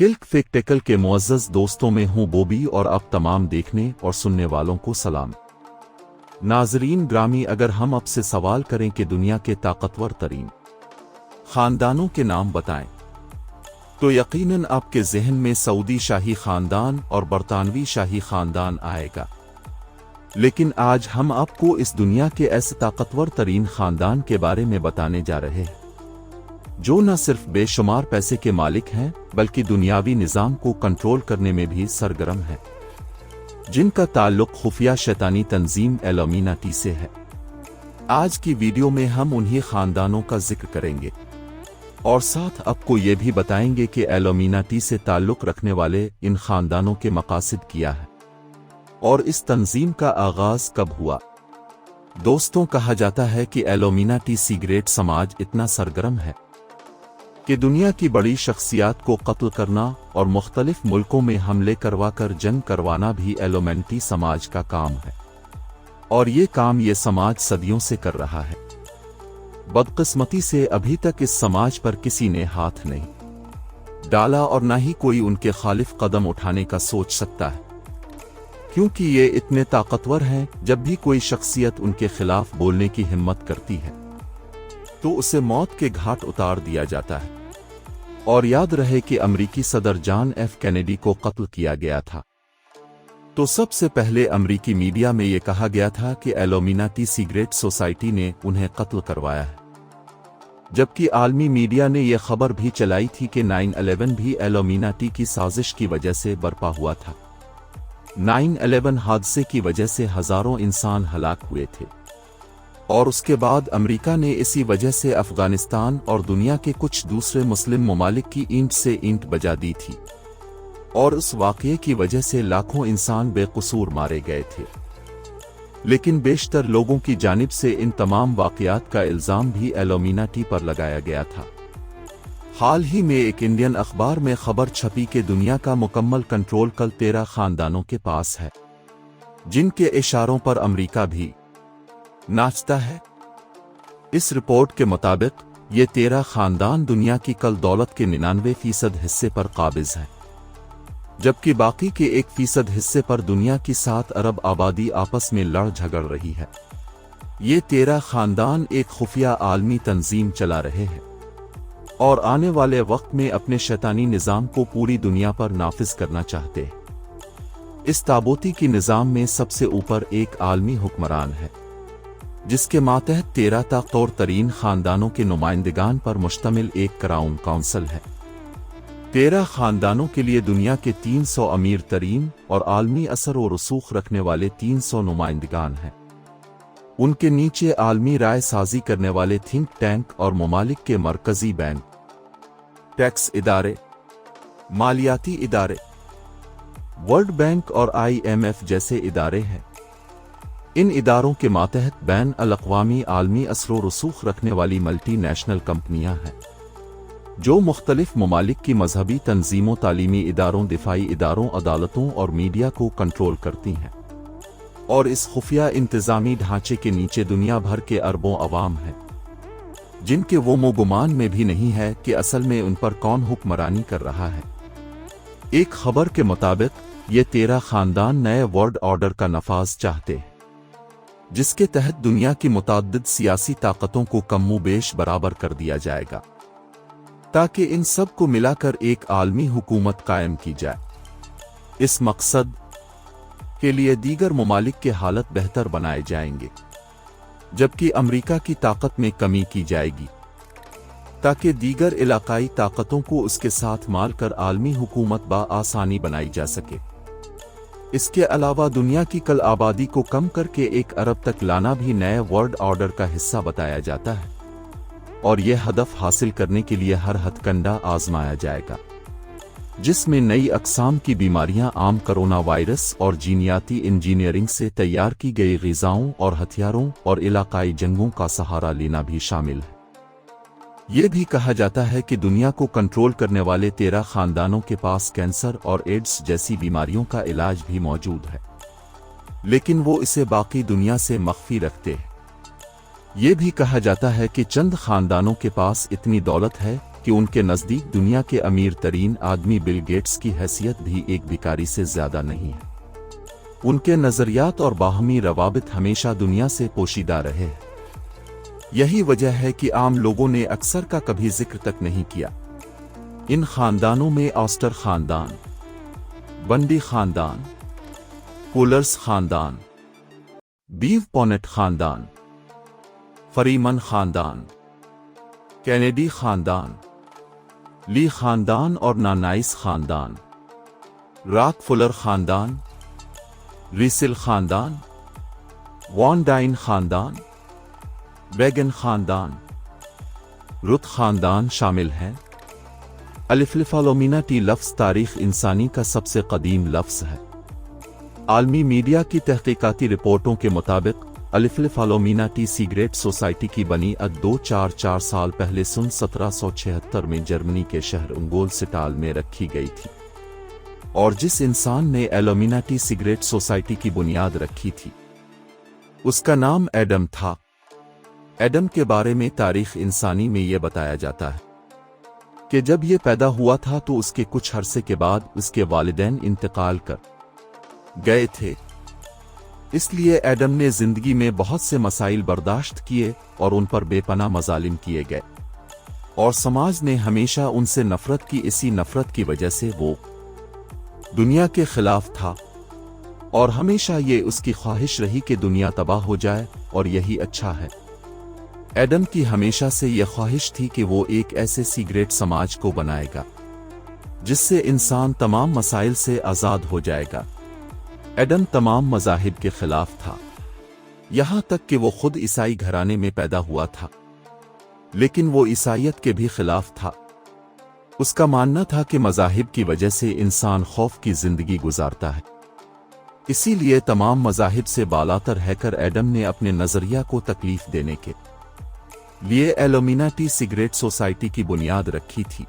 किल्क फेक्टेकल के मुअज़्ज़ज़ दोस्तों में हूँ बॉबी और अब तमाम देखने और सुनने वालों को सलाम। नाज़रीन ग्रामी, अगर हम अब से सवाल करें कि दुनिया के ताकतवर तरीन ख़ानदानों के नाम बताएं, तो यकीनन आपके ज़हन में सऊदी शाही ख़ानदान और बरतानवी शाही ख़ानदान आएगा। लेकिन आज हम आपको इस दुनिया के ऐसे ताकतवर तरीन ख़ानदान के बारे में बताने जा रहे हैं जो न सिर्फ बेशुमार पैसे के मालिक हैं बल्कि दुनियावी निज़ाम को कंट्रोल करने में भी सरगर्म हैं, जिनका ताल्लुक खुफिया शैतानी तंजीम इल्यूमिनाटी से है। आज की वीडियो में हम उन्हीं ख़ानदानों का जिक्र करेंगे और साथ आपको ये भी बताएंगे कि इल्यूमिनाटी से ताल्लुक रखने वाले इन ख़ानदानों के मकासद क्या है और इस तंजीम का आगाज़ कब हुआ। दोस्तों, कहा जाता है कि इल्यूमिनाटी सीक्रेट समाज इतना सरगर्म है कि दुनिया की बड़ी शख्सियात को कत्ल करना और मुख्तलिफ मुल्कों में हमले करवाकर जंग करवाना भी इल्यूमिनाटी समाज का काम है, और ये काम ये समाज सदियों से कर रहा है। बदकिस्मती से अभी तक इस समाज पर किसी ने हाथ नहीं डाला और न ही कोई उनके खालिफ कदम उठाने का सोच सकता है, क्योंकि ये इतने ताकतवर हैं। जब भी कोई शख्सियत उनके खिलाफ बोलने की हिम्मत करती है तो उसे मौत के घाट उतार दिया जाता है। और याद रहे कि अमरीकी सदर जॉन एफ कैनेडी को कत्ल किया गया था, तो सबसे पहले अमरीकी मीडिया में यह कहा गया था कि इल्यूमिनाटी सीक्रेट सोसाइटी ने उन्हें कत्ल करवाया है, जबकि आलमी मीडिया ने यह खबर भी चलाई थी कि 9/11 भी इल्यूमिनाटी की साजिश की वजह से बर्पा हुआ था। 9/11 हादसे की वजह से हजारों इंसान हलाक हुए थे और उसके बाद अमेरिका ने इसी वजह से अफगानिस्तान और दुनिया के कुछ दूसरे मुस्लिम ममालिक की ईंट से ईंट बजा दी थी, और उस वाक़ये की वजह से लाखों इंसान बेकसूर मारे गए थे। लेकिन बेशतर लोगों की जानिब से इन तमाम वाक़यात का इल्ज़ाम भी इल्यूमिनाटी पर लगाया गया था। हाल ही में एक इंडियन अखबार में खबर छपी कि दुनिया का मुकम्मल कंट्रोल कल 13 ख़ानदानों के पास है, जिनके इशारों पर अमेरिका भी नाचता है। इस रिपोर्ट के मुताबिक ये 13 ख़ानदान दुनिया की कल दौलत के 99% हिस्से पर काबिज हैं, जबकि बाकी के 1% हिस्से पर दुनिया की 7 अरब आबादी आपस में लड़ झगड़ रही है। ये 13 ख़ानदान एक खुफिया आलमी तंजीम चला रहे हैं और आने वाले वक्त में अपने शैतानी निज़ाम को पूरी दुनिया पर नाफिज करना चाहते हैं। इस ताबूती की निज़ाम में सबसे ऊपर एक आलमी हुक्मरान है, जिसके मातहत 13 ताकतवर तरीन ख़ानदानों के नुमाइंदगान पर मुश्तमिल एक क्राउन काउंसिल है। 13 ख़ानदानों के लिए दुनिया के 300 अमीर तरीन और आलमी असर और रसूख रखने वाले 300 नुमाइंदगान हैं। उनके नीचे आलमी राय साजी करने वाले थिंक टैंक और ममालिक के मरकजी बैंक, टैक्स इदारे, मालियाती इदारे, वर्ल्ड बैंक और IMF जैसे इदारे हैं। इन इदारों के मातहत बैन अल-अक़वामी आलमी असर और रसूख रखने वाली मल्टी नेशनल कंपनियां हैं, जो मुख्तलिफ ममालिक की मजहबी तंजीमों, तालीमी इदारों, दिफाई इदारों, अदालतों और मीडिया को कंट्रोल करती हैं। और इस खुफिया इंतज़ामी ढांचे के नीचे दुनिया भर के अरबों अवाम हैं, जिनके वो मुगुमान में भी नहीं है कि असल में उन पर कौन हुक्मरानी कर रहा है। एक खबर के मुताबिक ये 13 ख़ानदान नए वर्ल्ड ऑर्डर का नफाज चाहते हैं, जिसके तहत दुनिया की मुताद्दिद सियासी ताकतों को कम्मो बेश बराबर कर दिया जाएगा, ताकि इन सब को मिलाकर एक आलमी हुकूमत कायम की जाए। इस मकसद के लिए दीगर ममालिक के हालत बेहतर बनाए जाएंगे, जबकि अमेरिका की ताकत में कमी की जाएगी, ताकि दीगर इलाकाई ताकतों को उसके साथ माल कर आलमी हुकूमत आसानी बनाई जा सके। इसके अलावा दुनिया की कल आबादी को कम करके 1 अरब तक लाना भी नए वर्ल्ड ऑर्डर का हिस्सा बताया जाता है, और यह हदफ हासिल करने के लिए हर हथकंडा आजमाया जाएगा, जिसमें नई अक़साम की बीमारियां, आम कोरोना वायरस और जीनियाती इंजीनियरिंग से तैयार की गई ग़िज़ाओं और हथियारों और इलाकाई जंगों का सहारा लेना भी शामिल है। ये भी कहा जाता है कि दुनिया को कंट्रोल करने वाले 13 ख़ानदानों के पास कैंसर और एड्स जैसी बीमारियों का इलाज भी मौजूद है, लेकिन वो इसे बाकी दुनिया से मख्फी रखते हैं। ये भी कहा जाता है कि चंद ख़ानदानों के पास इतनी दौलत है कि उनके नज़दीक दुनिया के अमीर तरीन आदमी बिल गेट्स की हैसियत भी एक भिखारी से ज़्यादा नहीं है। उनके नज़रियात और बाहमी रवाबित हमेशा दुनिया से पोशीदा रहे हैं। यही वजह है कि आम लोगों ने अक्सर का कभी जिक्र तक नहीं किया। इन खानदानों में ऑस्टर खानदान, बंडी खानदान, कोलर्स खानदान, बीव पॉनेट खानदान, फरीमन खानदान, कैनेडी खानदान, ली खानदान और नानाइस खानदान, राक फुलर खानदान, रिसिल खानदान, वॉन डाइन खानदान, वेगन खानदान, रुत खानदान शामिल हैं। अलिफ्लिफालोमिनाटी लफ्ज़ तारीख़ इंसानी का सबसे कदीम लफ्ज़ है। आलमी मीडिया की तहकीकाती रिपोर्टों के मुताबिक अलिफ्लिफालोमिनाटी सीग्रेट सोसाइटी की बनीअत 244 साल पहले सन 1776 में जर्मनी के शहर उंगोल सिटाल में रखी गई थी, और जिस इंसान ने एलोमिनाटी सिगरेट सोसाइटी की बुनियाद रखी थी उसका नाम एडम था। एडम के बारे में तारीख़ इंसानी में यह बताया जाता है कि जब यह पैदा हुआ था तो उसके कुछ अरसे के बाद उसके वालिदैन इंतकाल कर गए थे। इसलिए एडम ने जिंदगी में बहुत से मसाइल बर्दाश्त किए और उन पर बेपनाह मजालिम किए गए, और समाज ने हमेशा उनसे नफरत की। इसी नफरत की वजह से वो दुनिया के खिलाफ था, और हमेशा ये उसकी ख्वाहिश रही कि दुनिया तबाह हो जाए, और यही अच्छा है। एडम की हमेशा से यह ख्वाहिश थी कि वो एक ऐसे सिगरेट समाज को बनाएगा जिससे इंसान तमाम मसाइल से आज़ाद हो जाएगा। एडम तमाम मज़ाहिब के खिलाफ था, यहाँ तक कि वो खुद ईसाई घराने में पैदा हुआ था, लेकिन वो ईसाइयत के भी खिलाफ था। उसका मानना था कि मज़ाहिब की वजह से इंसान खौफ की जिंदगी गुजारता है। इसीलिए तमाम मज़ाहिब से बालातर हैकर एडम ने अपने नज़रिया को तकलीफ देने के लिए एलोमिनाटी सिगरेट सोसाइटी की बुनियाद रखी थी।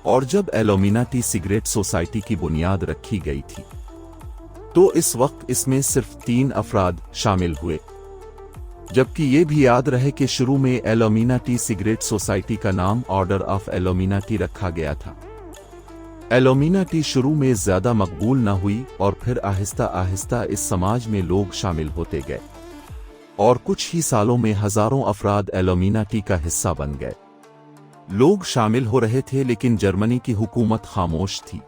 और जब एलोमिनाटी सिगरेट सोसाइटी की बुनियाद रखी गई थी तो इस वक्त इसमें सिर्फ 3 अफराद शामिल हुए, जबकि ये भी याद रहे कि शुरू में एलोमिनाटी सिगरेट सोसाइटी का नाम ऑर्डर ऑफ एलोमिनाटी रखा गया था। एलोमिनाटी शुरू में ज्यादा मकबूल न हुई और फिर आहिस्ता आहिस्ता इस समाज में लोग शामिल होते गए, और कुछ ही सालों में हजारों अफराद एलोमिनाटी का हिस्सा बन गए। लोग शामिल हो रहे थे, लेकिन जर्मनी की हुकूमत खामोश थी,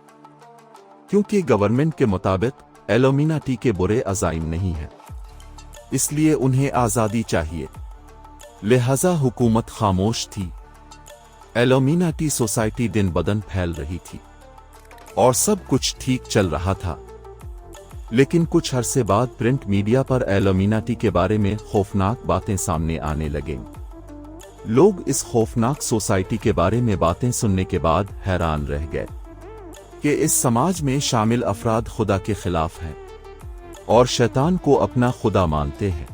क्योंकि गवर्नमेंट के मुताबिक एलोमिनाटी के बुरे अज़ाइम नहीं है, इसलिए उन्हें आज़ादी चाहिए, लिहाजा हुकूमत खामोश थी। एलोमिनाटी सोसाइटी दिन बदन फैल रही थी और सब कुछ ठीक चल रहा था, लेकिन कुछ अरसे बाद प्रिंट मीडिया पर एलोमिनाटी के बारे में खौफनाक बातें सामने आने लगें। लोग इस खौफनाक सोसाइटी के बारे में बातें सुनने के बाद हैरान रह गए कि इस समाज में शामिल अफराद खुदा के खिलाफ हैं और शैतान को अपना खुदा मानते हैं,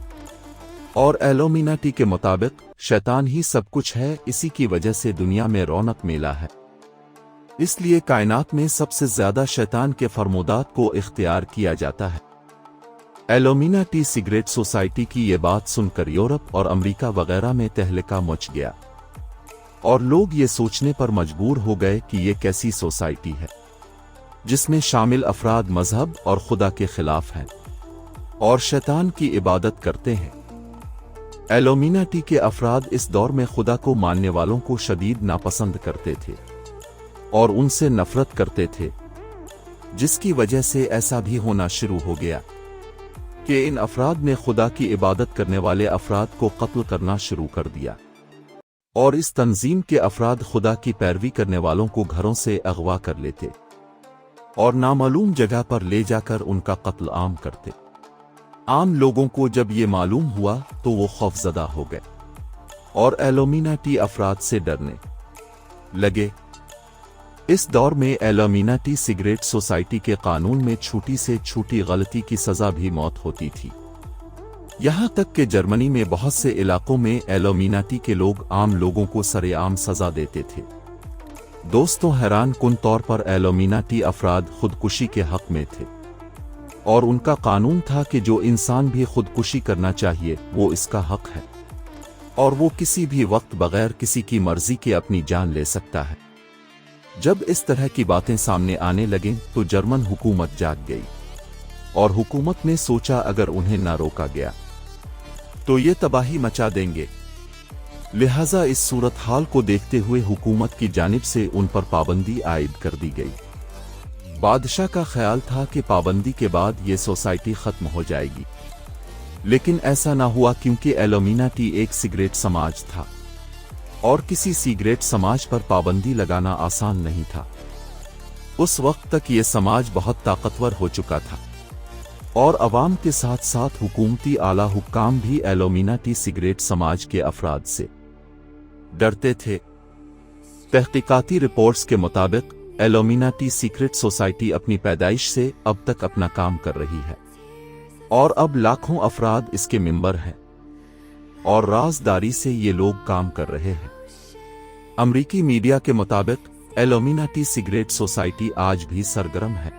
और एलोमिनाटी के मुताबिक शैतान ही सब कुछ है। इसी की वजह से दुनिया में रौनक मेला है, इसलिए कायनात में सबसे ज्यादा शैतान के फरमोदात को इख्तियार किया जाता है। एलोमिनाटी सिगरेट सोसाइटी की ये बात सुनकर यूरोप और अमेरिका वगैरह में तहलका मच गया, और लोग ये सोचने पर मजबूर हो गए कि ये कैसी सोसाइटी है जिसमें शामिल अफराद मजहब और खुदा के खिलाफ हैं और शैतान की इबादत करते हैं। एलोमिनाटी के अफराद इस दौर में खुदा को मानने वालों को शदीद नापसंद करते थे और उनसे नफरत करते थे, जिसकी वजह से ऐसा भी होना शुरू हो गया कि इन अफराद ने खुदा की इबादत करने वाले अफराद को कत्ल करना शुरू कर दिया, और इस तंजीम के अफराद खुदा की पैरवी करने वालों को घरों से अगवा कर लेते और नामालूम जगह पर ले जाकर उनका कत्ल आम करते। आम लोगों को जब ये मालूम हुआ तो वो खौफजदा हो गए और एलोमिनाटी अफराद से डरने लगे। इस दौर में एलोमिनाटी सिगरेट सोसाइटी के कानून में छोटी से छोटी गलती की सजा भी मौत होती थी, यहाँ तक कि जर्मनी में बहुत से इलाकों में एलोमिनाटी के लोग आम लोगों को सरेआम सजा देते थे। दोस्तों, हैरान कुन तौर पर एलोमिनाटी अफराद खुदकुशी के हक में थे और उनका कानून था कि जो इंसान भी खुदकुशी करना चाहिए वो इसका हक है। और वो किसी भी वक्त बगैर किसी की मर्जी के अपनी जान ले सकता है। जब इस तरह की बातें सामने आने लगें तो जर्मन हुकूमत जाग गई और हुकूमत ने सोचा अगर उन्हें ना रोका गया तो ये तबाही मचा देंगे। लिहाजा इस सूरत हाल को देखते हुए हुकूमत की जानिब से उन पर पाबंदी आयद कर दी गई। बादशाह का ख्याल था कि पाबंदी के बाद ये सोसाइटी खत्म हो जाएगी, लेकिन ऐसा ना हुआ क्योंकि एल्यूमिनाटी एक सिगरेट समाज था और किसी सिगरेट समाज पर पाबंदी लगाना आसान नहीं था। उस वक्त तक ये समाज बहुत ताकतवर हो चुका था और अवाम के साथ साथ हुकूमती आला हुक्काम भी एल्यूमिनाटी सिगरेट समाज के अफराद से डरते थे। तहकीकाती रिपोर्ट्स के मुताबिक एल्यूमिनाटी सीक्रेट सोसाइटी अपनी पैदाइश से अब तक अपना काम कर रही है और अब लाखों अफराद इसके मेंबर हैं और राजदारी से ये लोग काम कर रहे हैं। अमरीकी मीडिया के मुताबिक एल्यूमिनाटी सिगरेट सोसाइटी आज भी सरगर्म है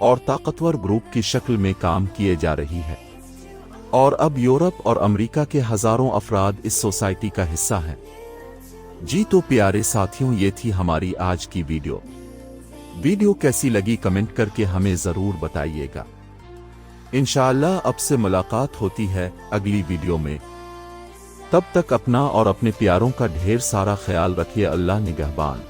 और ताकतवर ग्रुप की शक्ल में काम किए जा रही है और अब यूरोप और अमेरिका के हजारों अफराद इस सोसाइटी का हिस्सा हैं। जी तो प्यारे साथियों, ये थी हमारी आज की वीडियो कैसी लगी कमेंट करके हमें जरूर बताइएगा। इंशाअल्लाह अब से मुलाकात होती है अगली वीडियो में। तब तक अपना और अपने प्यारों का ढेर सारा ख्याल रखिए। अल्लाह निगहबान।